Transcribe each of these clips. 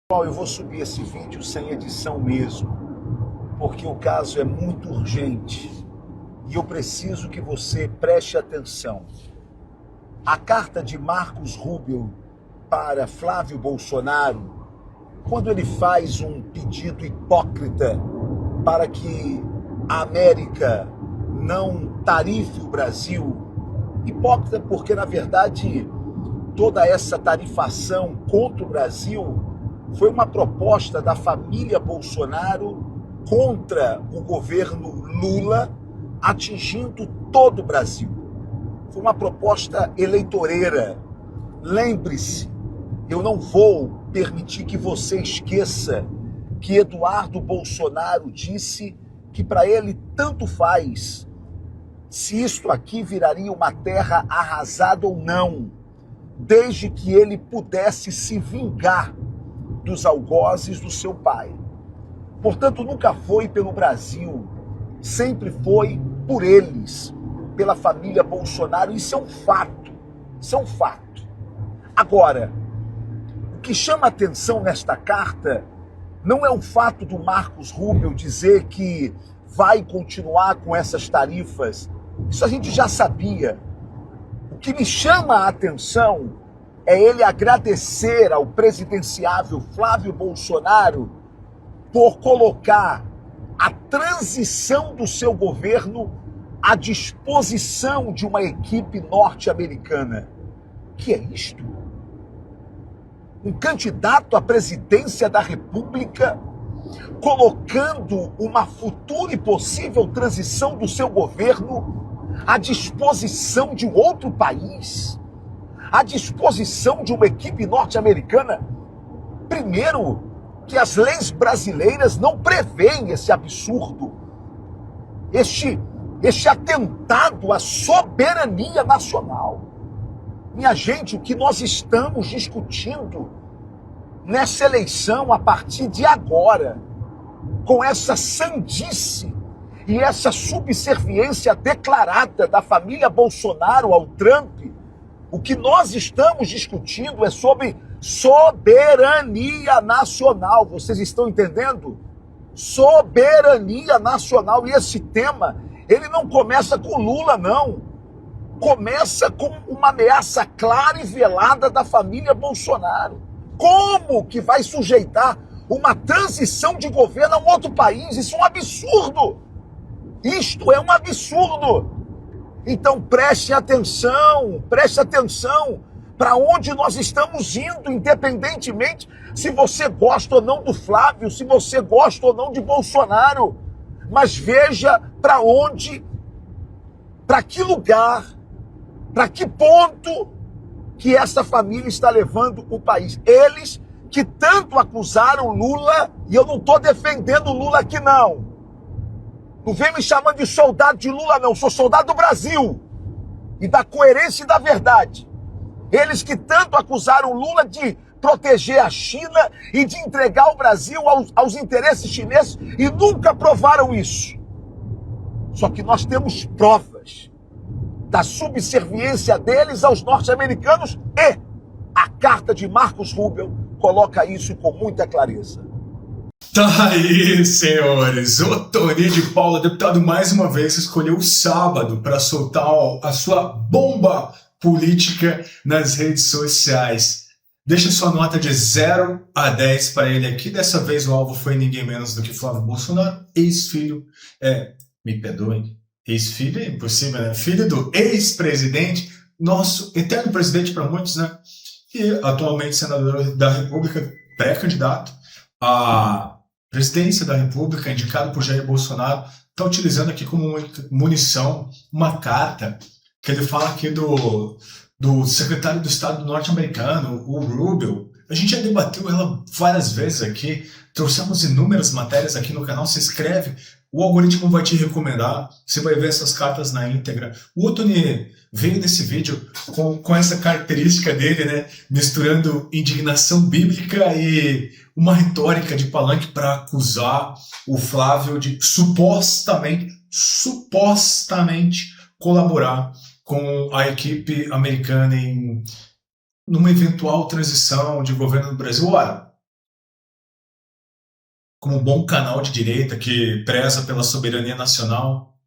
Eu vou subir esse vídeo sem edição mesmo, porque o caso é muito urgente e eu preciso que você preste atenção. A carta de Marcos Rubio para Flávio Bolsonaro, quando ele faz um pedido hipócrita para que a América não tarife o Brasil, hipócrita porque, na verdade, toda essa tarifação contra o Brasil foi uma proposta da família Bolsonaro contra o governo Lula, atingindo todo o Brasil. Foi uma proposta eleitoreira. Lembre-se, eu não vou permitir que você esqueça que Eduardo Bolsonaro disse que para ele tanto faz se isto aqui viraria uma terra arrasada ou não, desde que ele pudesse se vingar dos algozes do seu pai. Portanto, nunca foi pelo Brasil, sempre foi por eles, pela família Bolsonaro. Isso é um fato, isso é um fato. Agora, o que chama atenção nesta carta não é o fato do Marcos Rubio dizer que vai continuar com essas tarifas. Isso a gente já sabia. O que me chama a atenção é ele agradecer ao presidenciável Flávio Bolsonaro por colocar a transição do seu governo à disposição de uma equipe norte-americana. Que é isto? Um candidato à presidência da República colocando uma futura e possível transição do seu governo à disposição de um outro país? À disposição de uma equipe norte-americana? Primeiro, que as leis brasileiras não prevêem esse absurdo, este atentado à soberania nacional. Minha gente, o que nós estamos discutindo nessa eleição a partir de agora, com essa sandice e essa subserviência declarada da família Bolsonaro ao Trump, o que nós estamos discutindo é sobre soberania nacional. Vocês estão entendendo? Soberania nacional. E esse tema, ele não começa com Lula, não. Começa com uma ameaça clara e velada da família Bolsonaro. Como que vai sujeitar uma transição de governo a um outro país? Isso é um absurdo. Isto é um absurdo. Então preste atenção para onde nós estamos indo, independentemente se você gosta ou não do Flávio, se você gosta ou não de Bolsonaro. Mas veja para onde, para que lugar, para que ponto que essa família está levando o país. Eles que tanto acusaram Lula, e eu não estou defendendo Lula aqui não. Não vem me chamando de soldado de Lula, não. Eu sou soldado do Brasil e da coerência e da verdade. Eles que tanto acusaram Lula de proteger a China e de entregar o Brasil aos interesses chineses e nunca provaram isso. Só que nós temos provas da subserviência deles aos norte-americanos e a carta de Marcos Rubio coloca isso com muita clareza. Tá aí, senhores. O Toninho de Paula, deputado, mais uma vez escolheu o sábado para soltar a sua bomba política nas redes sociais. Deixa sua nota de 0 a 10 para ele aqui. Dessa vez o alvo foi ninguém menos do que Flávio Bolsonaro, ex-filho, me perdoem, ex-filho é impossível, né? Filho do ex-presidente, nosso eterno presidente para muitos, né? E atualmente senador da República, pré-candidato a presidência da República, indicado por Jair Bolsonaro, está utilizando aqui como munição uma carta que ele fala aqui do secretário do Estado norte-americano, o Rubio. A gente já debateu ela várias vezes aqui, trouxemos inúmeras matérias aqui no canal. Se inscreve, o algoritmo vai te recomendar, você vai ver essas cartas na íntegra. O Tony veio nesse vídeo com essa característica dele, né, misturando indignação bíblica e uma retórica de palanque para acusar o Flávio de supostamente colaborar com a equipe americana numa eventual transição de governo no Brasil. Ora, como um bom canal de direita que preza pela soberania nacional,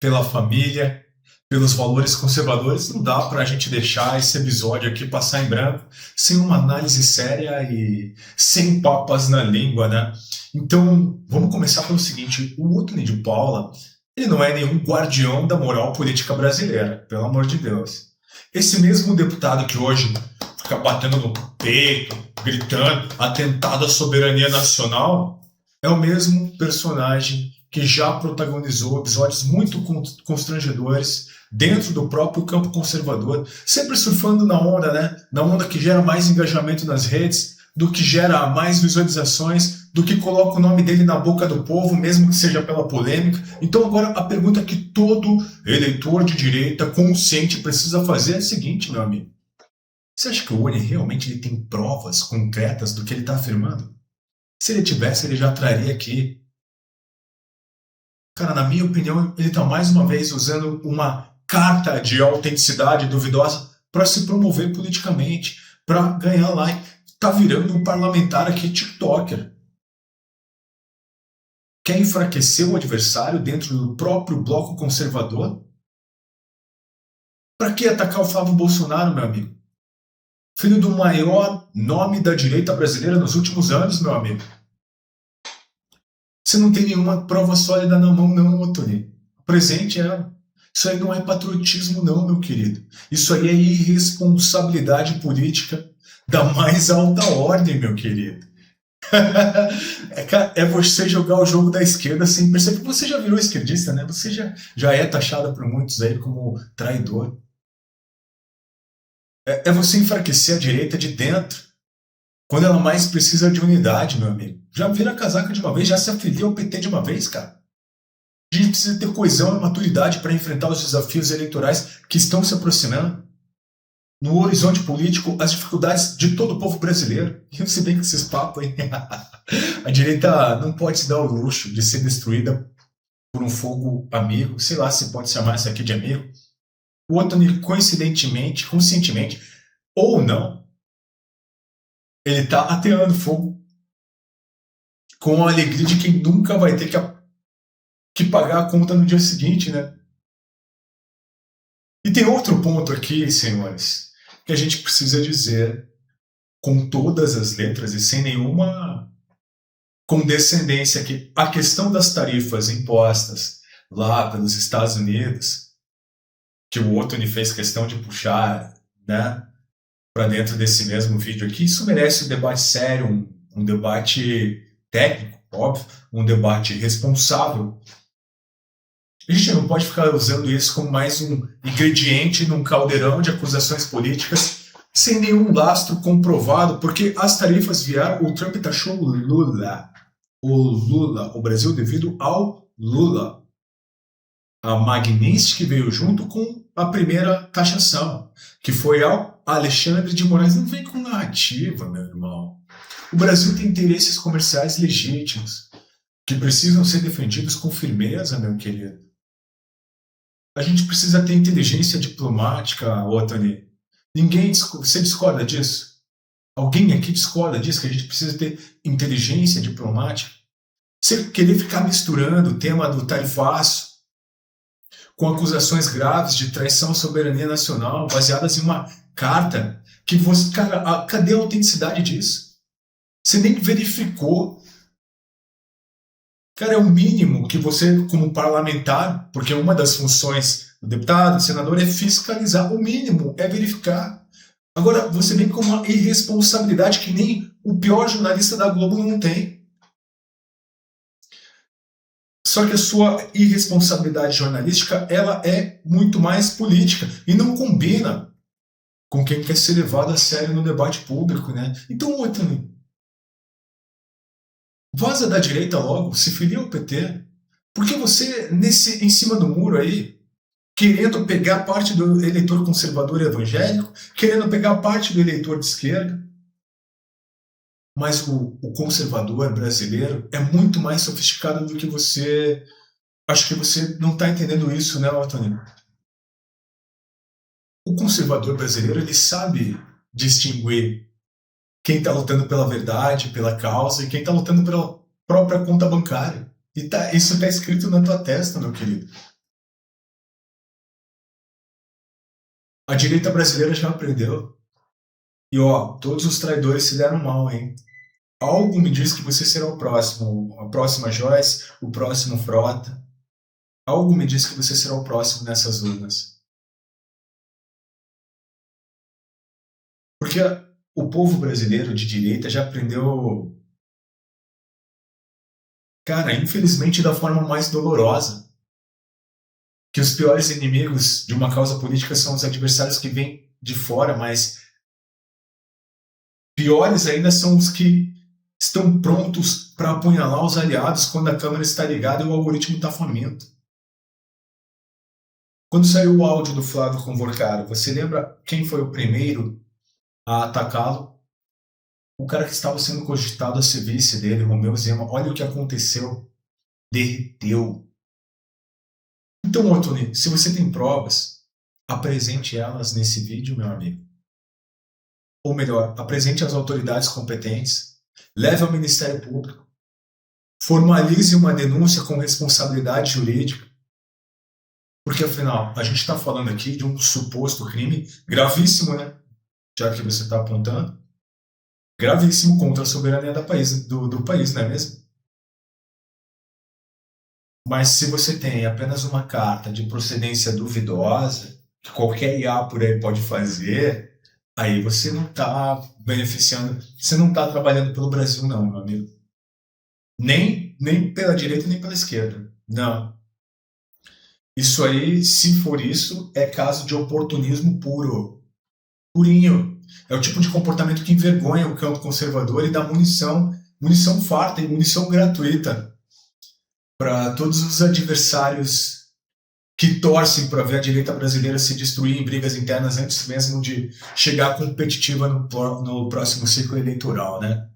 pela família, pelos valores conservadores, não dá para a gente deixar esse episódio aqui passar em branco sem uma análise séria e sem papas na língua, né? Então, vamos começar pelo seguinte: o Otoni de Paula, ele não é nenhum guardião da moral política brasileira, pelo amor de Deus. Esse mesmo deputado que hoje fica batendo no peito, gritando, atentado à soberania nacional, é o mesmo personagem que já protagonizou episódios muito constrangedores dentro do próprio campo conservador, sempre surfando na onda, né? Na onda que gera mais engajamento nas redes, do que gera mais visualizações, do que coloca o nome dele na boca do povo, mesmo que seja pela polêmica. Então agora a pergunta que todo eleitor de direita consciente precisa fazer é a seguinte, meu amigo. Você acha que o Otoni realmente ele tem provas concretas do que ele está afirmando? Se ele tivesse, ele já traria aqui. Cara, na minha opinião, ele está mais uma vez usando uma carta de autenticidade duvidosa para se promover politicamente, para ganhar like. Tá virando um parlamentar aqui TikToker. Quer enfraquecer o adversário dentro do próprio bloco conservador? Para que atacar o Flávio Bolsonaro, meu amigo? Filho do maior nome da direita brasileira nos últimos anos, meu amigo. Você não tem nenhuma prova sólida na mão, não, Otoni. Presente ela. Isso aí não é patriotismo, não, meu querido. Isso aí é irresponsabilidade política da mais alta ordem, meu querido. É você jogar o jogo da esquerda sem perceber. Você já virou esquerdista, né? Você já é taxado por muitos aí como traidor. É você enfraquecer a direita de dentro, quando ela mais precisa de unidade, meu amigo. Já vira a casaca de uma vez, já se afilia ao PT de uma vez, cara. A gente precisa ter coesão e maturidade para enfrentar os desafios eleitorais que estão se aproximando. No horizonte político, as dificuldades de todo o povo brasileiro. E se bem com esses papos aí. A direita não pode se dar o luxo de ser destruída por um fogo amigo. Sei lá se pode chamar isso aqui de amigo. O Otoni, coincidentemente, conscientemente, ou não, ele está ateando fogo com a alegria de quem nunca vai ter que pagar a conta no dia seguinte, né? E tem outro ponto aqui, senhores, que a gente precisa dizer com todas as letras e sem nenhuma condescendência, que a questão das tarifas impostas lá pelos Estados Unidos, que o Otoni fez questão de puxar, né, para dentro desse mesmo vídeo aqui, isso merece um debate sério, um debate técnico, óbvio, um debate responsável. A gente não pode ficar usando isso como mais um ingrediente num caldeirão de acusações políticas sem nenhum lastro comprovado, porque as tarifas vieram, o Trump taxou o Lula, o Brasil devido ao Lula. A Magnitsky veio junto com a primeira taxação, que foi ao Alexandre de Moraes. Não vem com narrativa, meu irmão. O Brasil tem interesses comerciais legítimos, que precisam ser defendidos com firmeza, meu querido. A gente precisa ter inteligência diplomática, Otoni. Você discorda disso? Alguém aqui discorda disso, que a gente precisa ter inteligência diplomática? Você querer ficar misturando o tema do tarifaço com acusações graves de traição à soberania nacional, baseadas em uma carta que você... Cara, cadê a autenticidade disso? Você nem verificou. Cara, é o mínimo que você, como parlamentar, porque uma das funções do deputado, do senador, é fiscalizar. O mínimo é verificar. Agora, você vem com uma irresponsabilidade que nem o pior jornalista da Globo não tem. Só que a sua irresponsabilidade jornalística, ela é muito mais política e não combina com quem quer ser levado a sério no debate público, né? Então, Otoni, vaza da direita logo, se filia ao PT. Porque você, em cima do muro aí, querendo pegar parte do eleitor conservador evangélico, querendo pegar parte do eleitor de esquerda. Mas o conservador brasileiro é muito mais sofisticado do que você... Acho que você não está entendendo isso, né, Otoni? O conservador brasileiro, ele sabe distinguir quem está lutando pela verdade, pela causa, e quem está lutando própria conta bancária. E isso está escrito na tua testa, meu querido. A direita brasileira já aprendeu. E ó, todos os traidores se deram mal, hein? Algo me diz que você será o próximo, a próxima Joyce, o próximo Frota. Algo me diz que você será o próximo nessas urnas. Porque o povo brasileiro de direita já aprendeu, cara, infelizmente da forma mais dolorosa, que os piores inimigos de uma causa política são os adversários que vêm de fora, mas piores ainda são os que estão prontos para apunhalar os aliados quando a câmera está ligada e o algoritmo está faminto. Quando saiu o áudio do Flávio Convorcaro, você lembra quem foi o primeiro a atacá-lo? O cara que estava sendo cogitado a ser vice dele, Romeu Zema. Olha o que aconteceu. Derreteu. Então, Otoni, se você tem provas, apresente elas nesse vídeo, meu amigo. Ou melhor, apresente às autoridades competentes, leve ao Ministério Público, formalize uma denúncia com responsabilidade jurídica, porque afinal, a gente está falando aqui de um suposto crime gravíssimo, né? Já que você está apontando, gravíssimo contra a soberania do país, não é mesmo? Mas se você tem apenas uma carta de procedência duvidosa, que qualquer IA por aí pode fazer, aí você não está beneficiando, você não está trabalhando pelo Brasil não, meu amigo. Nem pela direita, nem pela esquerda. Não. Isso aí, se for isso, é caso de oportunismo puro. Purinho. É o tipo de comportamento que envergonha o campo conservador e dá munição farta e munição gratuita para todos os adversários que torcem para ver a direita brasileira se destruir em brigas internas antes mesmo de chegar competitiva no próximo ciclo eleitoral, né?